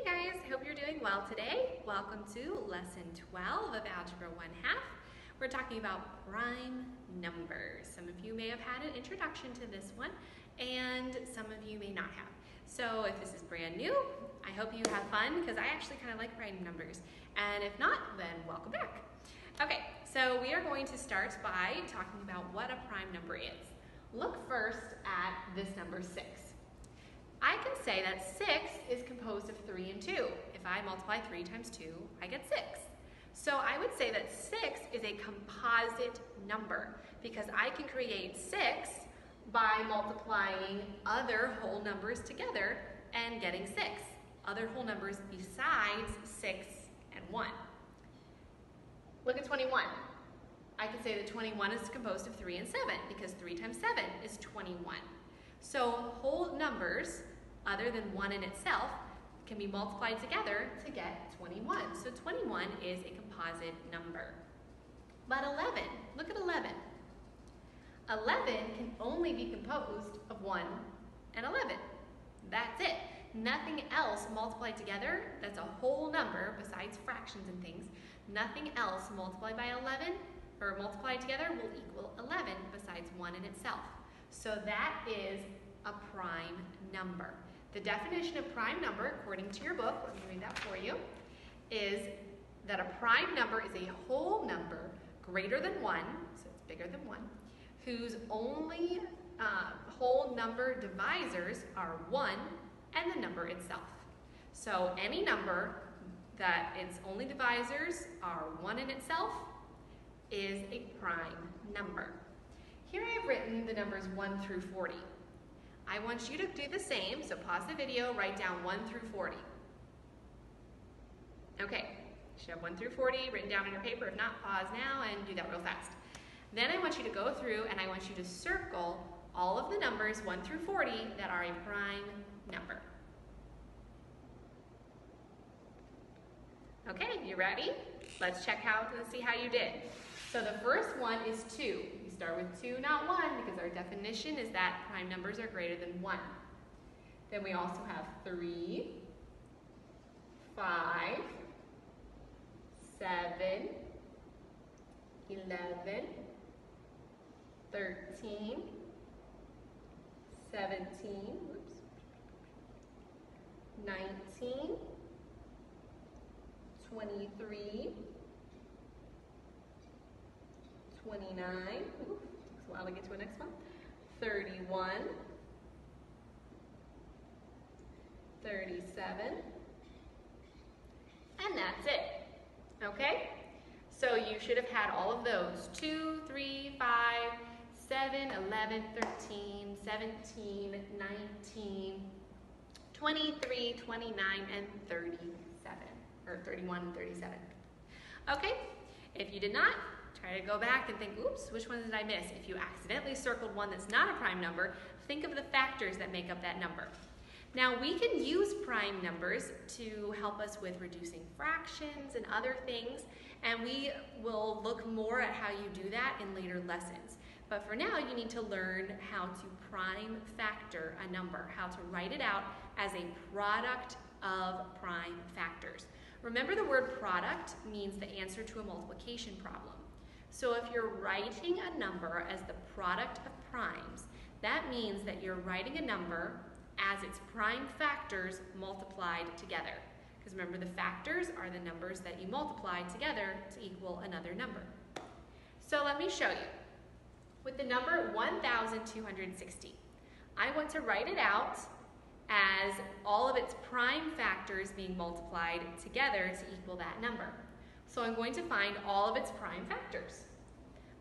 Hey guys, I hope you're doing well today. Welcome to lesson 12 of Algebra 1/2. We're talking about prime numbers. Some of you may have had an introduction to this one, and some of you may not have. So if this is brand new, I hope you have fun because I actually kind of like prime numbers. And if not, then welcome back. Okay, so we are going to start by talking about what a prime number is. Look first at this number 6. I can say that 6 is composed of 3 and 2. If I multiply 3 times 2, I get 6. So I would say that 6 is a composite number because I can create 6 by multiplying other whole numbers together and getting 6. Other whole numbers besides 6 and 1. Look at 21. I can say that 21 is composed of 3 and 7 because 3 times 7 is 21. So whole numbers, other than 1 in itself, can be multiplied together to get 21. So 21 is a composite number. But 11, look at 11. 11 can only be composed of 1 and 11. That's it. Nothing else multiplied together, that's a whole number besides fractions and things, nothing else multiplied by 11 or multiplied together will equal 11 besides 1 in itself. So that is a prime number. The definition of prime number, according to your book, let me read that for you, is that a prime number is a whole number greater than 1, so it's bigger than 1, whose only whole number divisors are 1 and the number itself. So any number that its only divisors are 1 in itself is a prime number. Here I have written the numbers 1 through 40. I want you to do the same, so pause the video, write down 1 through 40. Okay, you should have 1 through 40 written down on your paper. If not, pause now and do that real fast. Then I want you to go through and I want you to circle all of the numbers 1 through 40 that are a prime number. Okay, you ready? Let's see how you did. So the first one is 2. You start with 2, not 1, because our definition is that prime numbers are greater than 1. Then we also have 3, 5, 7, 11, 13, 17, 19, 23, 29, ooh, takes a while to get to the next one, 31, 37, and that's it, okay? So you should have had all of those, 2, 3, 5, 7, 11, 13, 17, 19, 23, 29, and 37, or 31 and 37. Okay, if you did not, try to go back and think, oops, which one did I miss? If you accidentally circled one that's not a prime number, think of the factors that make up that number. Now we can use prime numbers to help us with reducing fractions and other things, and we will look more at how you do that in later lessons. But for now, you need to learn how to prime factor a number, how to write it out as a product of prime factors. Remember, the word product means the answer to a multiplication problem. So if you're writing a number as the product of primes, that means that you're writing a number as its prime factors multiplied together. Because remember, the factors are the numbers that you multiply together to equal another number. So let me show you. With the number 1,260, I want to write it out as all of its prime factors being multiplied together to equal that number. So I'm going to find all of its prime factors.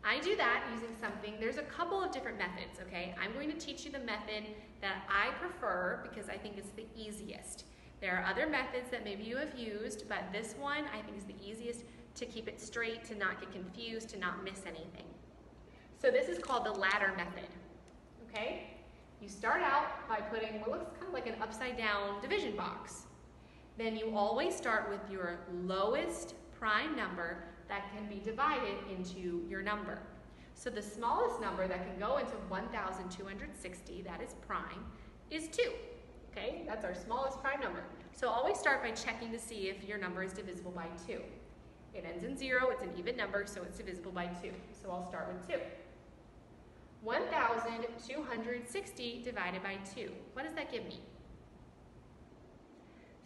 I do that using something, there's a couple of different methods, okay? I'm going to teach you the method that I prefer because I think it's the easiest. There are other methods that maybe you have used, but this one I think is the easiest to keep it straight, to not get confused, to not miss anything. So this is called the ladder method, okay? You start out by putting what looks kind of like an upside down division box. Then you always start with your lowest prime number that can be divided into your number. So the smallest number that can go into 1,260, that is prime, is 2. Okay, That's our smallest prime number. So always start by checking to see if your number is divisible by 2. It ends in 0, it's an even number, so it's divisible by 2. So I'll start with 2. 1,260 divided by 2. What does that give me?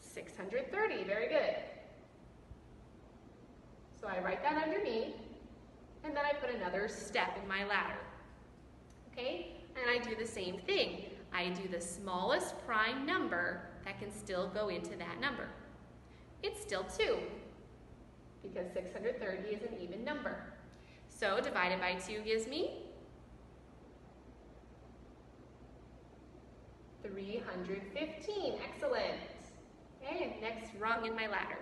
630, very good. So I write that underneath, and then I put another step in my ladder. Okay, and I do the same thing. I do the smallest prime number that can still go into that number. It's still 2, because 630 is an even number. So divided by 2 gives me 315. Excellent. Okay, next rung in my ladder.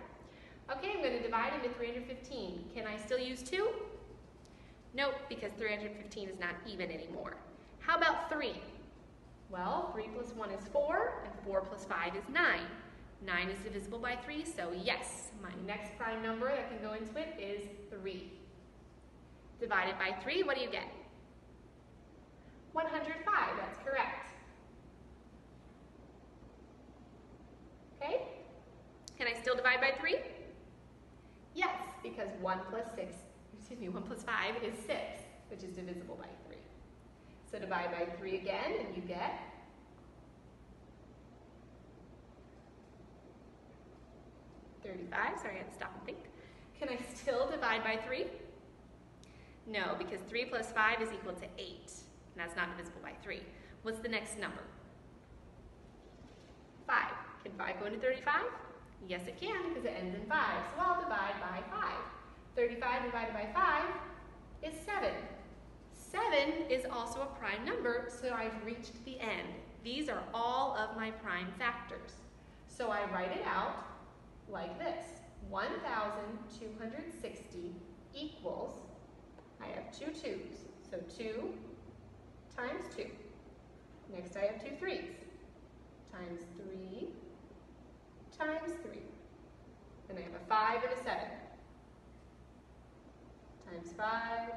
Okay, I'm going to divide into 315. Can I still use 2? Nope, because 315 is not even anymore. How about 3? Well, 3 plus 1 is 4, and 4 plus 5 is 9. 9 is divisible by 3, so yes, my next prime number that can go into it is 3. Divided by 3, what do you get? 105, that's correct. Okay? Can I still divide by 3? Yes, because 1 plus 5 is 6, which is divisible by 3. So divide by 3 again, and you get 35. Sorry, I had to stop and think. Can I still divide by 3? No, because 3 plus 5 is equal to 8, and that's not divisible by 3. What's the next number? 5. Can 5 go into 35? Yes, it can, because it ends in 5. So I'll divide by 5. 35 divided by 5 is 7. 7 is also a prime number, so I've reached the end. These are all of my prime factors. So I write it out like this. 1,260 equals, I have 2 2's, so 2 times 2. Next I have 2 3's, times 3 times 3. Then I have a 5 and a 7, times 5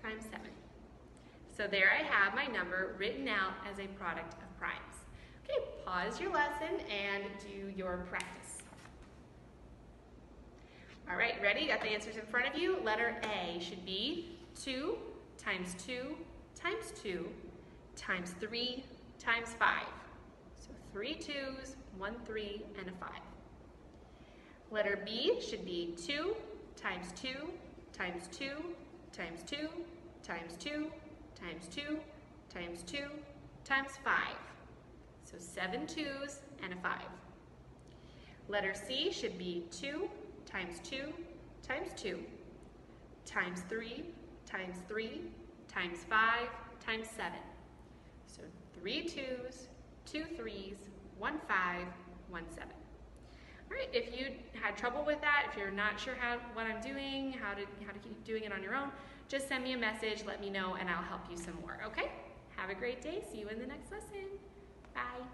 times 7. So there I have my number written out as a product of primes. Okay, pause your lesson and do your practice. All right, ready? Got the answers in front of you? Letter A should be 2 times 2 times 2 times 3 times 5. So 3 2's, 1 3, and a 5. Letter B should be 2 times 2 times 2 times 2 times 2 times 2 times 2 times 5. So 7 2's and a 5. Letter C should be 2 times 2 times 2 times 3 times 3 times 5 times 7. So 3 2's, 2 3's, 1 5, 1 7. All right, if you had trouble with that, if you're not sure what I'm doing, how to keep doing it on your own, just send me a message, let me know, and I'll help you some more, okay? Have a great day. See you in the next lesson. Bye.